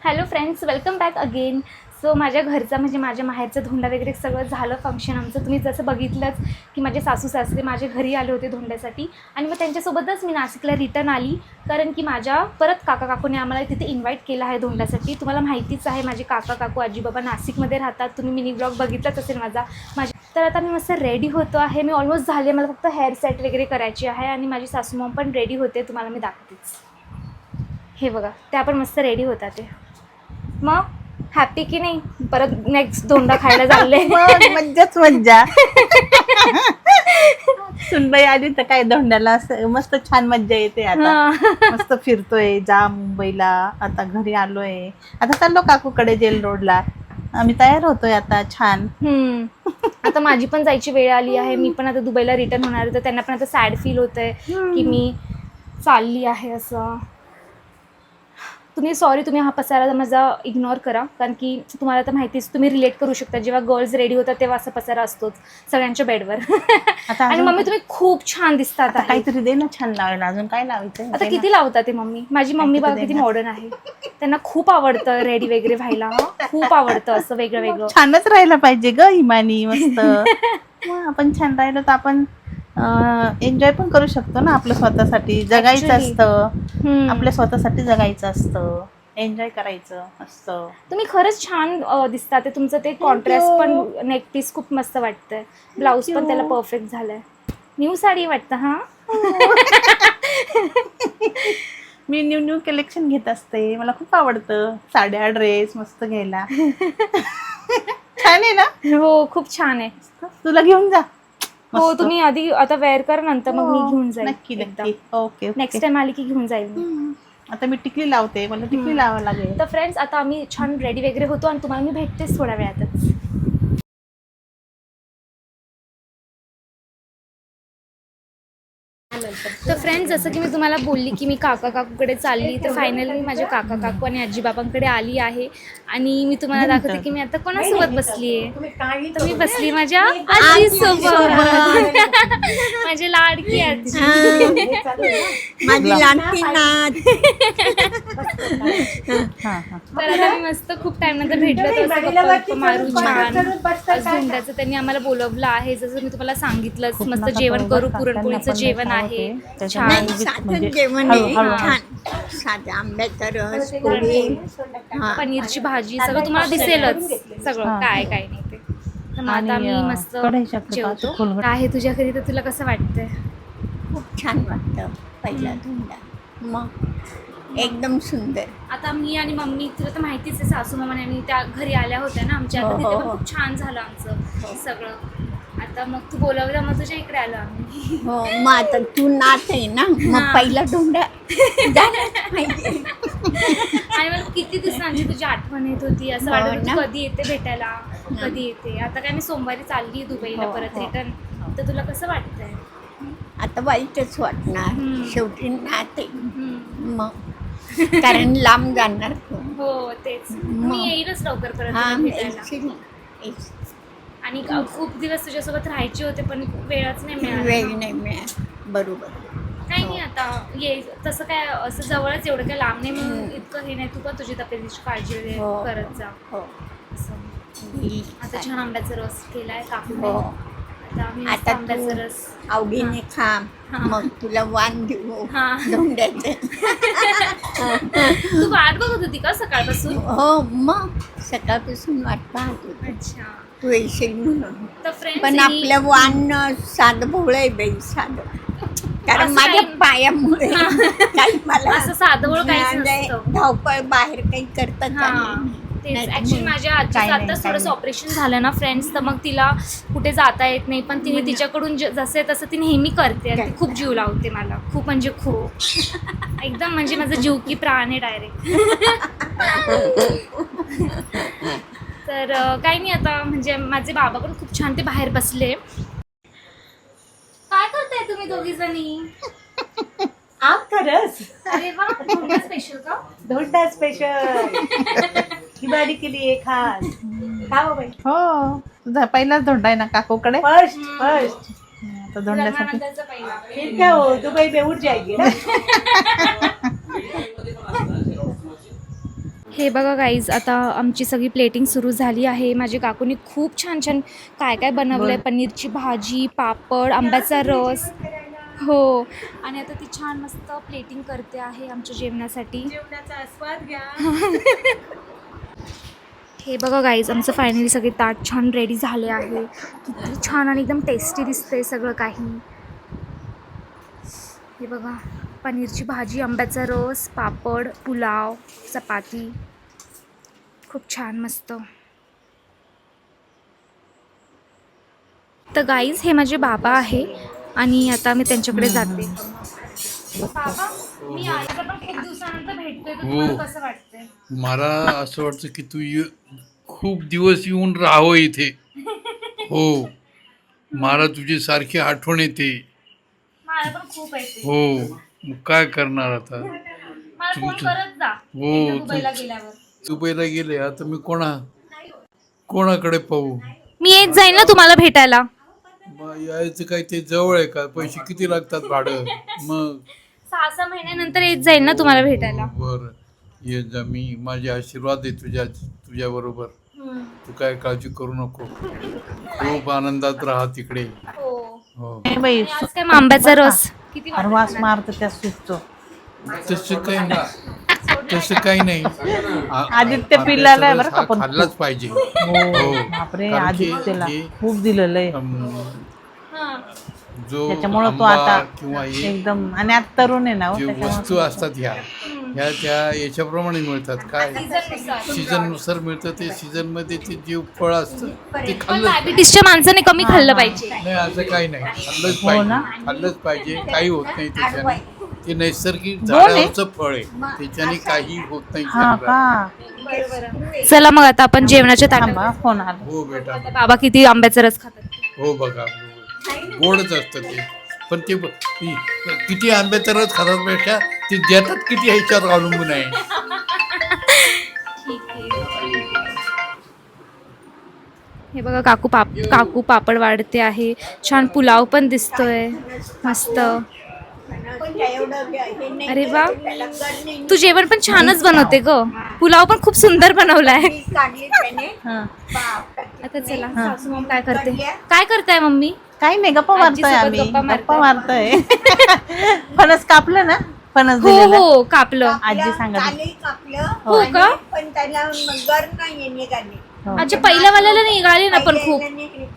Hello friends, welcome back again. So माझ्या घरचा म्हणजे माझ्या माहेरचं धोंडा वगैरे सगळं झालं फंक्शन आमचं. तुम्ही जसं बघितलंच की माझे सासू सासरे माझ्या घरी आले होते धोंड्यासाठी आणि मग त्यांच्यासोबतच मी नाशिकला रिटर्न आली, कारण की माझ्या परत काका काकूने आम्हाला तिथे इन्व्हाइट केलं आहे धोंड्यासाठी. तुम्हाला माहितीच आहे माझे काका काकू आजी बाबा नाशिकमध्ये राहतात. तुम्ही मिनी ब्लॉग बघितलाच असेल माझ्या. तर आता मी मस्त रेडी होतो आहे. मी ऑलमोस्ट झाले, मला फक्त हेअर सेट वगैरे करायची आहे आणि माझी सासू मॉम पण रेडी होते. तुम्हाला मी दाखवतेच. हे बघा, त्या पण मस्त रेडी होता. ते मग हॅपी की नाही? परत नेक्स्ट धोंडा खायला चालले. मज्जाच मज्जा. सुनबाई आली तर काय धोंड्याला मस्त छान मज्जा येते. आता मस्त फिरतोय, जा मुंबईला, आता घरी आलोय, आता चाललो काकूकडे जेल रोडला. आम्ही तयार होतोय आता छान. आता माझी पण जायची वेळ आली आहे. मी पण आता दुबईला रिटर्न होणार आहे, तर त्यांना पण आता सॅड फील होत आहे की मी चालली आहे असं. तुम्ही हा पसारा माझा इग्नोर करा, कारण की तुम्हाला तर माहितीच, तुम्ही रिलेट करू शकता. जेव्हा गर्ल्स रेडी होतात तेव्हा असा पसारा असतोच सगळ्यांच्या बेडवर. आणि मम्मी तुम्ही खूप छान दिसतात. काहीतरी दे ना छान लावायला. अजून काय लावायचं आता किती लावतात ते मम्मी? माझी मम्मी बघा किती मॉडर्न आहे. त्यांना खूप आवडतं रेडी वगैरे व्हायला. खूप आवडतं असं वेगळं वेगळं. छानच राहायला पाहिजे ग इमानी. मस्त आपण छान राहिलो तर आपण एन्जॉय पण करू शकतो ना. आपलं स्वतःसाठी जगायचं असतं. आपल्या स्वतःसाठी जगायचं असतं, एन्जॉय करायचं असतं. तुम्ही खरंच छान दिसतात. तुमचं ते कॉन्ट्रास्ट पण, नेक पीस खूप मस्त वाटतंय. ब्लाऊज पण त्याला परफेक्ट झालाय. न्यू साडी वाटतं. हा मी न्यू कलेक्शन घेत असते. मला खूप आवडतं साड्या, ड्रेस मस्त घ्यायला. छान आहे ना? हो, खूप छान आहे. तुला घेऊन जा. हो, तुम्ही आधी आता वेअर कर, नंतर मग मी घेऊन जाईल. नक्की नक्की. ओके. नेक्स्ट टाइम आली की घेऊन जाईल मी. आता मी टिकली लावते, मला टिकली लावावं लागेल. तर फ्रेंड्स, आता आम्ही छान रेडी वगैरे होतो आणि तुम्हाला मी भेटतेच थोड्या वेळातच. तर फ्रेंड्स, जसं की मी तुम्हाला बोलली की मी काका काकूकडे चालली, तर फायनली माझ्या काका काकू आणि आजी बाबांकडे आली आहे. आणि मी तुम्हाला दाखवते की मी आता कोणासोबत बसली आहे. तर मी बसली माझ्या आजीसोबत. माझी लाडकी आजी, माझी लाडकी नात. तर आता मी मस्त खूप टाइम नंतर भेटलो, तर गप्पा मारू छान. धोंड्याचं त्यांनी आम्हाला बोलवलं आहे. जसं मी तुम्हाला सांगितलंच, मस्त जेवण करू. पुरणपोळीचं जेवण आहे छान. साधं जेवण आहे छान. साधं आंब्याचा रस, पोळी, पनीरची भाजी, सगळं तुम्हाला दिसेलच सगळं काय काय नाही ते. तर मग आता मी मस्त जेवतो आहे तुझ्या घरी. तर तुला कसं वाटतंय? खूप छान वाटतं पहिला धोंडा. मग एकदम सुंदर. आता मी आणि मम्मी, तुला तर माहितीच आहे, सासू मामाने आणि त्या घरी आल्या होत्या ना आमच्या. आता तिथे पण खूप छान झालं आमचं सगळं. आता मग तू बोलावलं, मग तुझ्या इकडे आलो आम्ही. हो, मग आता तू नात आहे ना, मग पहिला धोंडा आणि मला किती दिवसांची तुझी आठवण येत होती. असं वाटत होतं कधी येते भेटायला, कधी येते. आता काय मी सोमवारी चालली दुबईला परत रिटर्न. तर तुला कसं वाटतंय? आता वाईटच वाटणार. शेवटी नात आहे मग, कारण लांब जाणार. हो तेच. मी येईलच लवकर परत भेटायला. आणि खूप दिवस तुझ्यासोबत राहायचे होते, पण वेळच नाही मिळाला. वेळ नाही मिळाला. बरोबर. काही नाही, आता ये तसं काय असं जवळच, एवढं काय लांब नाही म्हणून इतकं हे नाही. तू पण तुझी तब्येतीची काळजी वगैरे करत जा. आता छान आंब्याचा रस केलाय काकूने. आता आंब्याचा रस आवडीने खा. मग तुला वाण देऊ धोंड्याचे. तू वाट बघत होती का सकाळपासून? हो, मग सकाळपासून वाट पाहत होती. अच्छा, तू येशील म्हणून. तर फ्रेंड्स, पण आपलं वाण साधं भोळं आहे बाई, साधं. कारण माझ्या पायामुळे काही मला असं साधं बोळ काहीच नसतं. धावपळ बाहेर काही करतात. तेच ऍक्च्युली माझ्या आजीचं आत्ताच थोडंसं ऑपरेशन झालं ना फ्रेंड्स, तर मग तिला कुठे जाता येत नाही. पण तिने तिच्याकडून जसे तसं ती नेहमी करते आणि ती खूप जीव लावते मला. खूप म्हणजे खूप एकदम, म्हणजे माझा जीव की प्राण आहे डायरेक्ट. तर काही नाही, आता म्हणजे माझे बाबा पण खूप छान ते बाहेर बसले. काय करताय तुम्ही दोघी जणी? आप का रस. अरे वा, धोंडा स्पेशल का? धोंडा स्पेशल दिवाळी के लिए खास. खाओ बाई. हो, तुझा पहिलाच धोंडा आहे ना काकूकडे. First first. तर धोंड्यासाठी लग्नानंतरचा पहिला. फिर क्या हो, दुबई में उठ जाएगी ना. हे बघा गाईज, आता आमची सगळी प्लेटिंग सुरू झाली आहे. माझ्या काकूनी खूप छान छान काय काय बनवलं आहे. पनीरची भाजी, पापड, आंब्याचा रस. हो, आणि आता ती छान मस्त प्लेटिंग करते आहे आमच्या जेवणासाठी. जेवणाचा आस्वाद घ्या. हे बघा गाईज, आमचं फायनली सगळे ताट छान रेडी झाले आहे. किती छान आणि एकदम टेस्टी दिसतंय सगळं काही. हे बघा, पनीरची भाजी, आंब्याचा रस, पापड, पुलाव, चपाती, खूप छान मस्त. तर गाईज, हे माझे बाबा आहे आणि आता मी त्यांच्याकडे जाते. बाबा, मी आईला पण खूप दिवसानंतर भेटतोय, तर तुम्हाला कसं वाटतंय? मला असं वाटतं की तू खूप दिवस येऊन राहावं इथे. हो, मला तुझी सारखी आठवण येते. मला पण खूप आहे. हो, मग काय करणार आता. मला फोन करत जा हो, दुबईला गेल्यावर. दुबईला गेले आता मी कोणाकडे पाहू. मी येत जाईल ना तुम्हाला भेटायला. यायचं काय, ते जवळ आहे का? पैसे किती लागतात भाडं? मग 6 महिन्यानंतर येत जाईल ना तुम्हाला भेटायला. बरं, ये जा. मी माझे आशीर्वाद आहे तुझ्या बरोबर. तू काय काळजी करू नको. खूप आनंदात राहा तिकडे. हो, नाही बाई, आज काय मग आंब्याचा रस किती वास मारतो त्या सूपचं. तसं काही नाही. आदित्य पिल्लाला आहे बरं का, पण खाल्लाच पाहिजे. हो, बापरे, कारण की आदित्यला हे, खूप दिलेलं आहे. जो त्याच्यामुळं तो आंबा आता किंवा हे एकदम, आणि आता तरुण आहे ना हो, जे त्याच्यामुळे वस्तू असतात ह्या त्या याच्याप्रमाणे मिळतात. काय सीझन नुसार मिळतं. ते सीझन मध्ये ते जे फळ असतं ते खाल्लं. डायबिटीसच्या माणसाने कमी खाल्लं पाहिजे. नाही, असं काही नाही. खाल्लंच हो पाहिजे. ना? खाल्लंच पाहिजे. काही होत नाही त्याच्याने. ते नैसर्गिक दोन आहे? झाडावरचं फळ आहे. त्याच्याने काही होत नाही हा शरीराला. का. चला मग आता आपण जेवणाच्या ताटात. थांबा, फोन आला. हो बेटा. बाबा किती आंब्याचा रस खातात. हो बघा, गोडच असतं ते. पण ते किती आंब्याचा रस खातात पेक्षा ते देतात किती ह्याच्यावर अवलंबून आहे. हे बघा, काकू पापड वाढते आहे. छान पुलाव पण दिसतोय मस्त. अरे वा, तू जेवण पण छानच बनवते ग. पुलाव पण खूप सुंदर बनवलाय. हा. आता चला, सासू मग काय करताय मम्मी? काही नाही, गप्पा मारतोय आजीसोबत आम्ही. गप्पा मारताय. गप्पा मारतोय. फणस कापलं ना, फणस हो दिलेलं. हो, कापलं. आजी सांगत. हो का? पण त्याला गर नाही निघाली. हो. अच्छा, पहिल्या वाल्याला निघाली ना पण खूप.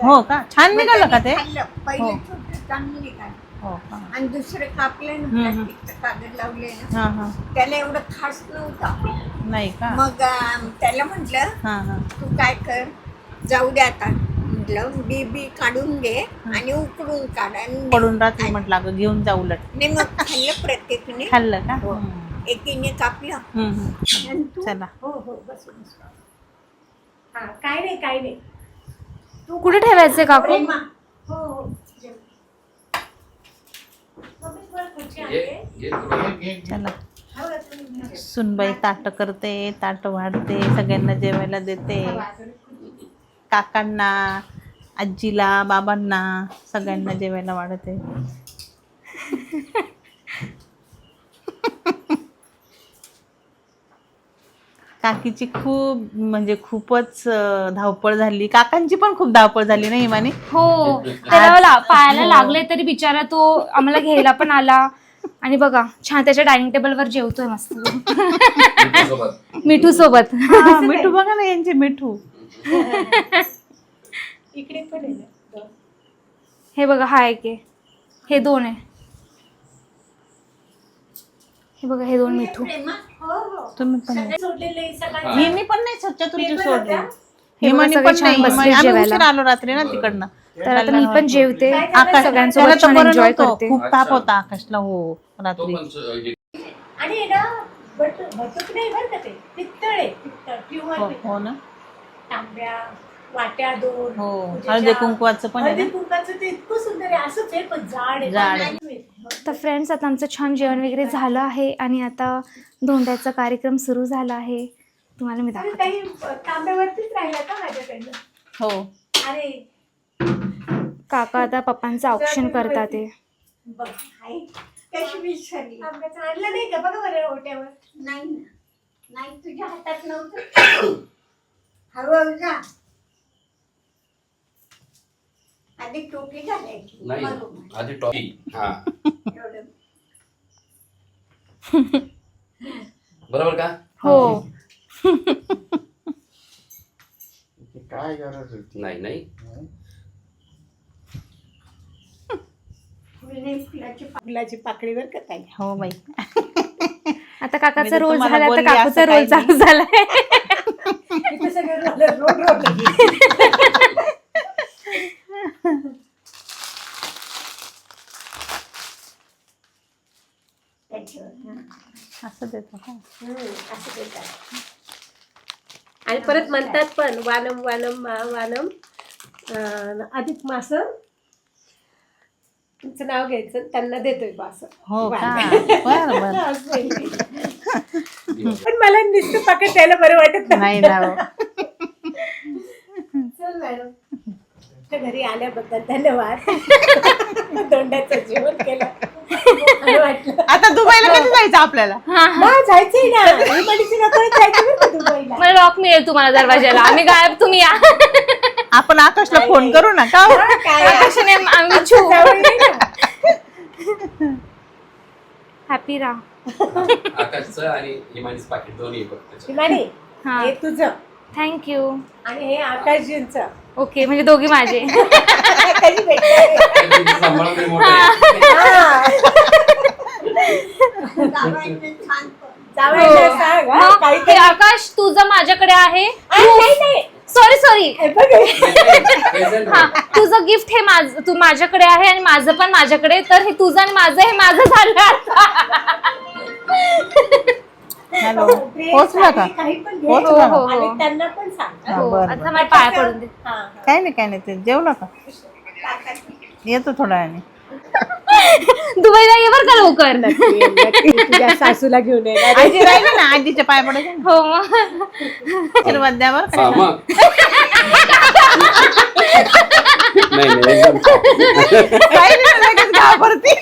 हो का, छान निघालं का ते. पहिले हो. छोटं चांगलं निघालं. हो का. आणि दुसरं कापलं ना, प्लास्टिकचं कागद लावले ना, हा हा. त्याला एवढं खास नव्हता. नाही का. मग त्याला म्हटलं हा हा. तू काय कर, जाऊ दे आता. म्हटलं बी काढून घे आणि उकडून काढ. आणि पडून राहते म्हटलं, अगं घेऊन जाऊ उलट. नाही, मग खाल्लं प्रत्येकाने. खाल्लं का. हो. एकीने कापलं. आणि तू? चला. हो हो, बस बस. हा, काय नाही. कुठे ठेवायचंय काकू? प्रेमा. हो हो, जेव. मम्मी थोडं खुर्ची आणते. चला. हो, आता सुनबाई ताट करते, ताट वाढते, सगळ्यांना जेवायला देते. काकांना, आजीला, बाबांना, सगळ्यांना जेवायला वाढते. काकीची खूपच धावपळ झाली. काकांची पण खूप धावपळ झाली ना हिमानी. हो, त्याला पायाला लागले तरी बिचारा तो आम्हाला घ्यायला पण आला. आणि बघा, छान त्याच्या डायनिंग टेबलवर जेवतोय मस्त मिठू सोबत. मिठू बघा ना, यांचे मिठू. इकडे पण आहे ना. हे बघा, हा एक आहे, हे 2 आहे. हे बघा, हे 2 मिठू. हो हो, तुम्ही पण सोडलेलं सगळं. हिने पण नाही स्वच्छ तुमची सोडली. हे हिमानी बघा, पण सगळे नाही. छान बसले आम्ही जेवायला. उशीर आलो रात्री ना तिकडनं. तर आता मी पण जेवते, आकाश सगळ्यांसोबत त्याला तर छान बरं एन्जॉय नव्हतं. करते. खूप ताप होता आकाशला. हो, रात्री. आणि ना बटूक नाही बरं का, ते पित्तळ आहे. पित्तळ प्युअर हो पित्तळ. हो ना. तांब्या, वाट्या 2. हो, पूजेच्या- हळदी कुंकवाचं पण आहे हळदी ना. कुंकवाचं ते इतकं सुंदर आहे. असंच आहे पण जाड आहे. जाड आहे. तर फ्रेंड्स, आता आमचं छान जेवण वगैरे झालं आहे आणि आता धोंड्याचा कार्यक्रम सुरू झाला आहे. तुम्हाला मी अरे, दाखवते. काही तांब्यावरतीच राहिला का माझ्याकडनं? हो. अरे काका आता पप्पांचं औक्षण करतात ते. बघ, कशी विसरली. आंब्याचं आणलं नाही का? बघा बरं ओट्यावर. नाही ना. नाही तुझ्या हातात नव्हतं. हळूहळू जा. आधी टोपी घालायची. नाही मग आधी टॉपी. हा एवढं. बरोबर का? हो. काय गरज होती? नाही नाही फुलाची पाकळीवर का ताई? हो बाई. आता काकाचा मी तर रोल तुम्हाला झाला तर बोलली काकूचा असं रोल काही चालू झालाय. इथे सगळे रोड असं देतो का? असं देतात. आणि परत म्हणतात पण वानम वानम वानम अधिक मास तुमचं नाव घ्यायचं त्यांना देतोय बास. हो का? बरं बरं. पण मला नुसतं पाकिट द्यायला बरं वाटत नाही ना हो. चल मॅडम तुमच्या घरी आल्याबद्दल धन्यवाद. दोंड्याचं जेवण केलं बरं वाटलं. आता दुबईला कधी जायचं आपल्याला? मग जायचंय ना हिमानीची नकळत जायचं बरं का दुबईला. मला लॉक मिळेल तुम्हाला दरवाजाला. आम्ही गायब, तुम्ही या. आपण आकाशला फोन करू ना का हो? काय आकाशाने आम्ही आमच्या छू. जवळ नाही ना. हॅपी राहा. आकाशचं आणि हिमानीचं पाकिट दोन्ही बघ त्याच्यात. हिमानी हा. हे तुझं थँक्यू. आणि हे आकाशजींचं. ओके, म्हणजे दोघी माझे. कधी भेटणार? त्यांचं सांभाळून ते मोठं आहे. हा. जावायचं छान पण. जावयाला सांग हा, मग काहीतरी. ते आकाश तुझं माझ्याकडे आहे. नाही नाही सॉरी. हे बघ हे. Present हा, आहे. तुझं गिफ्ट हे माझं, तू माझ्याकडे आहे आणि माझं पण माझ्याकडे. तर हे तुझं आणि माझं, हे माझं झालं आता. हॅलो, ड्रेस, पोहोचला का? साडी, काही पण घे. पोहोचला हो, हो. आणि त्यांना पण सांग हा. हा, हो, बरं, आता बरं. मला पाया पडून दे. हा, हा. काय नाही ते जेवला का? येतो थोड्या वेळाने. दुबईला ये बरं का लवकर. नक्की तुझ्या सासूला घेऊन ये. आजी राहिली ना, आजीच्या पाय पडायचे ना. हो मग. आशीर्वाद द्या बरं हा, का. मग. नाही नाही एकदम काही नाही, लगेच घाबरते.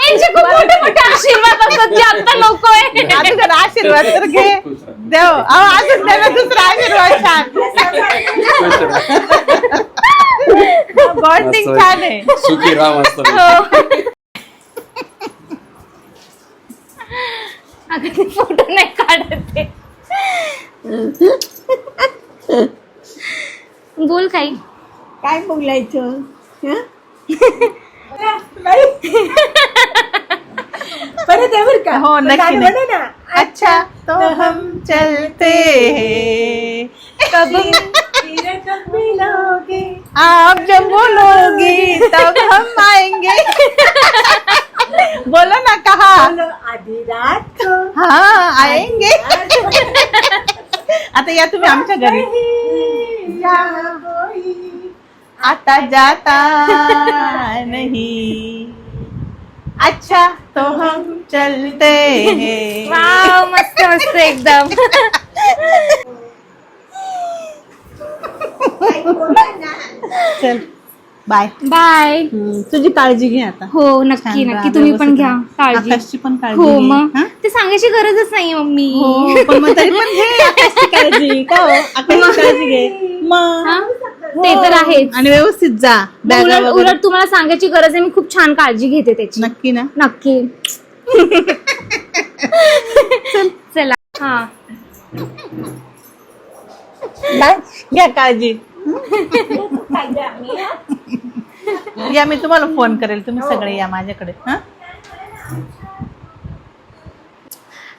यांचे खूप मोठे मोठे आशीर्वाद असतात जे आता नकोय. आता जरा आशीर्वाद तर घे. देव अजून द्या ना दुसरा आशीर्वाद. छान बॉन्डिंग छान आहे. सुखी राम असतो. अगं ते फोटो नाही काढत ते. बोल काही. काय बोलायचं हं? परत आहे बरं का? हो, नक्की, गाणं नक्की. म्हणा ना. अच्छा तो हम चलते हैं कभी फिर कब मिलोगे. आप जब बोलोगी तब हम आएंगे. बोलो ना कहा. बोलो आधी रात को. हाँ आएंगे. आता या तुम्ही आमच्या घरी. जहाँ कोई आता जाता नहीं. अच्छा तो हम चलते हैं. वाव, मस्त मस्त एकदम. काही बोला ना. चल बाय. बाय. तुझी काळजी घे आता. हो, नक्की छान राहा, नक्की. तुम्ही पण व्यवस्थित घ्या राहा. काळजी. आकाशची पण काळजी हो घे. मग हं? ते सांगायची गरजच नाही मम्मी. हो पण मग तरी पण घे आकाशची काळजी. का हो? आकाशची काळजी घे मग. हा? ते तर आहेच. आणि व्यवस्थित जा. बॅगा उलट वगैरे. उलट तुम्हाला सांगायची गरज आहे. मी खूप छान काळजी घेते त्याची. नक्की ना. नक्की. चला. हा, घ्या काळजी. या मी तुम्हाला फोन करेल. तुम्ही सगळे या माझ्याकडे. हा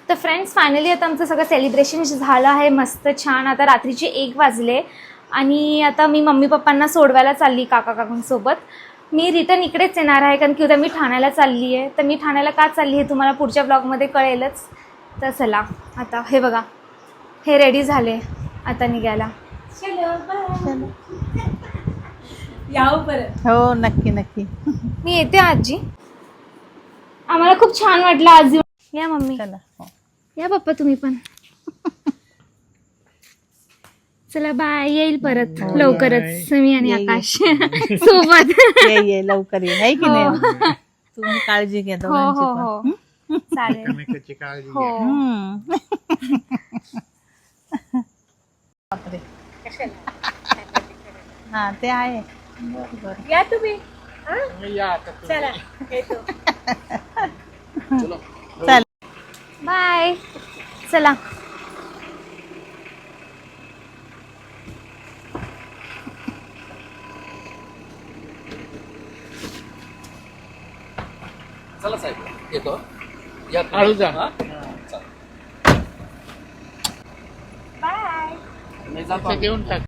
तर फ्रेंड्स फायनली आता आमचं सगळं सेलिब्रेशन झालं आहे. मस्त छान. आता रात्रीचे 1 वाजले आणि आता मी मम्मी पप्पांना सोडवायला चालली काका काकांसोबत. मी रिटर्न इकडेच येणार आहे कारण की उद्या मी ठाण्याला चालली आहे. तर मी ठाण्याला का चालली हे तुम्हाला पुढच्या ब्लॉगमध्ये कळेलच. तर चला आता हे बघा, हे रेडी झाले आता निघायला. चलो बाय. यावं परत. हो नक्की नक्की. मी येते आजी. आम्हाला खूप छान वाटलं आज येऊन. या मम्मी. चला हो. या पप्पा तुम्ही पण. चला बाय. येईल परत लवकरच मी आणि ये, ये. आकाश सोबत. ये लवकर ये. है की हो. नाही. तुम्ही काळजी घ्या हो दोघांची हो पण. हो. हं? चालेल एकमेकाची काळजी हो घ्या. हम्म. बापरे. हा ते आहे. बरोबर. या तुम्ही हा? या आता तुम्ही. चला येतो. चल. बाय चला चला साहेब येतो या तुम्ही. हळू जा. हा? बाय. नाही जातो असं आम्ही. देऊन टाक.